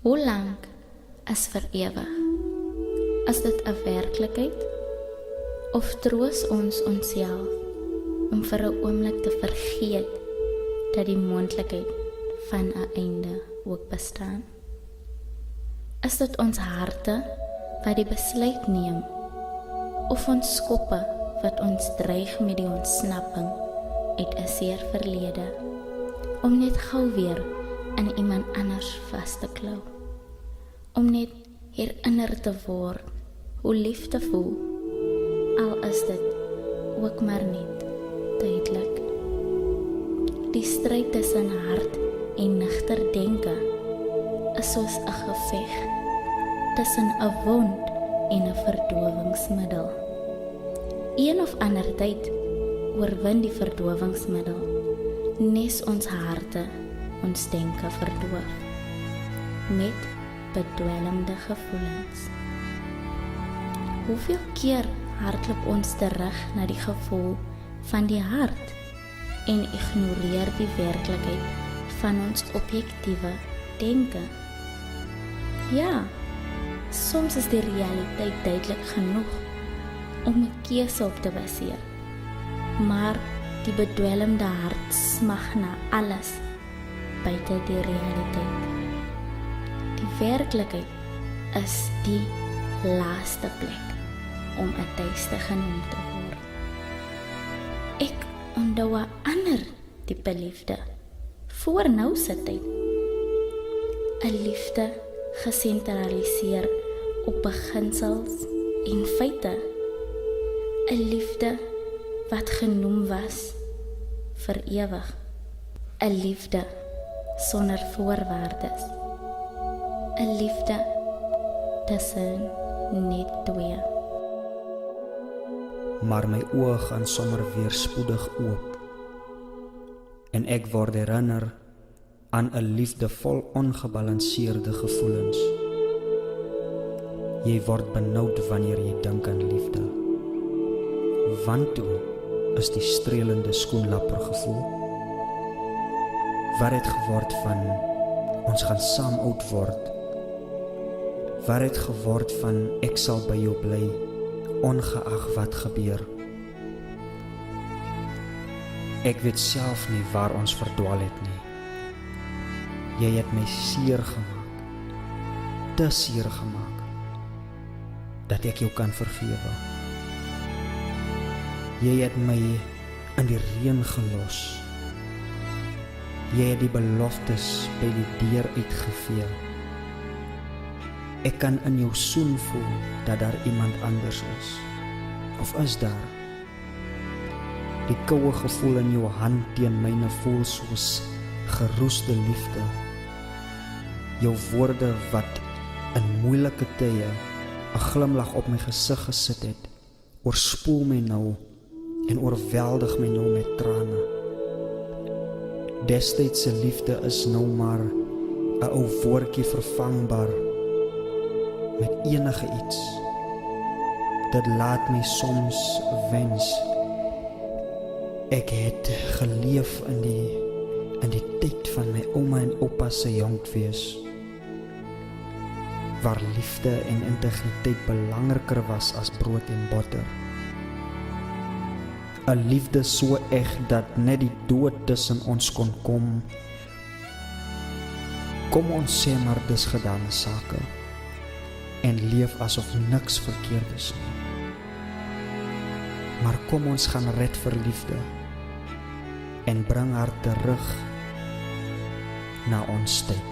Hoe lang is vir ewig? Is dit 'n werklikheid? Of troos ons onsself om vir 'n oomblik te vergeet dat die moontlikheid van 'n einde ook bestaan? Is dit ons harte wat die besluit neem, of ons koppe wat ons dreig met die ontsnapping uit 'n seer verlede, om net gou weer in iemand anders vas te klou, om net herinner te word hoe liefde voel, al is dit ook maar net tydelik. Die stryd tussen hart en nigter denke is soos 'n geveg tussen 'n wond en 'n verdowingsmiddel. Een of ander tyd oorwin die verdowingsmiddel, nes ons harte ons denke verdoof met bedwelmende gevoelens. Hoeveel keer hardloop ons terug na die gevoel van die hart en ignoreer die werklikheid van ons objektiewe denke? Ja, soms is die realiteit duidelik genoeg om 'n keuse op te baseer, maar die bedwelmde hart smag na alles buite die realiteit. Die werklikheid is die laaste plek om 'n tuiste genoem te word. Ek onthou 'n ander tipe liefde voor nou se tyd. 'n Liefde gesentraliseer op beginsels en feite. 'n Liefde wat genoem was vir ewig. 'n Liefde sonder voorwaardes. 'n Liefde tussen net twee. Maar my oë gaan sommer weer spoedig oop en ek word herinner aan 'n liefde vol ongebalanseerde gevoelens. Jy word benoud wanneer jy dink aan liefde. Want toe is die strelende skoenlapper gevoel. Wat het geword van ons gaan saam oud word? Wat het geword van ek sal by jou bly, ongeag wat gebeur? Ek weet self nie waar ons verdwaal het nie. Jy het my seer gemaak, te seer gemaak, dat ek jou kan vergewe. Jy het my in die reën gelos. Jy het die beloftes by die deur uitgevee. Ek kan in jou soen voel dat daar iemand anders is. Of is daar? Die koue gevoel in jou hand teen myne voel soos geroeste liefde. Jou woorde wat in moeilike tye 'n glimlag op my gesig gesit het, oorspoel my nou en oorweldig my nou met trane. Destydse liefde is nou maar 'n ou woordjie vervangbaar met enige iets. Dit laat my soms wens ek het geleef in die tyd van my ouma en oupa se jonkwees, waar liefde en integriteit belangriker was as brood en botter. 'n Liefde so eg dat net die dood tussen ons kon kom. Kom ons sê maar dis gedane sake en leef asof niks verkeerd is nie. Maar kom ons gaan red vir liefde en bring haar terug na ons tyd.